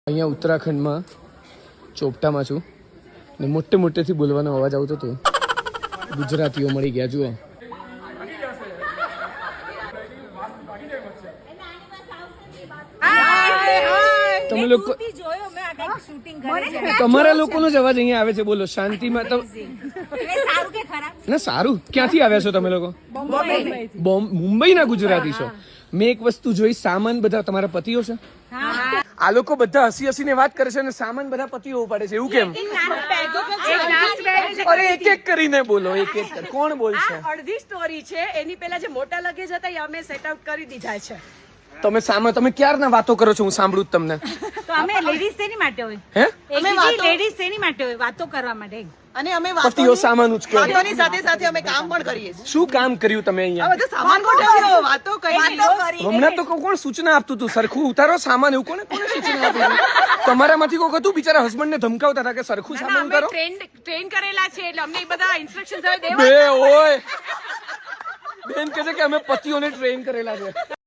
અહીંયા ઉત્તરાખંડમાં ચોપટામાં છું ને મોટેથી બોલવાનો અવાજ આવતો હતો. ગુજરાતીઓ મળી ગયા જુઓ. તમે લોકો તમારા લોકોનો જ અવાજ અહીંયા આવે છે. બોલો શાંતિમાં. ના સારું. ક્યાંથી આવ્યા છો તમે લોકો? મુંબઈના ગુજરાતી છો. મેં એક વસ્તુ જોઈ, સામાન બધા તમારા પતિઓ છે. આ લોકો બધા હસી વાત કરે છે અને સામાન બધા પતિઓ ઉપાડે છે. એવું કેમ? અરે એક કરીને બોલો. એક કોણ બોલશે? અડધી સ્ટોરી છે. એની પેલા જે મોટા લગેજ હતા એ અમે સેટ આઉટ કરી દીધા છે. તમે તમે ક્યારના વાતો કરો છો? હું સાંભળું તમને. તો અમે લેડીઝ શેની માટે હોય? હે? અમે લેડીઝ શેની માટે હોય? વાતો કરવા માટે. અને અમે પતિઓ સામાન ઉચકે. વાતોની સાથે અમે કામ પણ કરીએ છીએ. શું કામ કર્યું તમે અહીંયા? આ બધું સામાન ગોઠવ્યો, વાતો કરી. હમણાં તો કોણ સૂચના આપતું હતું? સરખું ઉતારો સામાન. એવું કોને સૂચના આપી? તમારામાંથી કોઈ હતું બિચારા હસબન્ડ ને ધમકાવતા હતા કે સરખું સામાન ઉતારો? ટ્રેન કરેલા છે એટલે અમને બધા ઇન્સ્ટ્રક્શન બે ઓય બેન કહે છે કે અમે પતિઓને ટ્રેન કરેલા છે.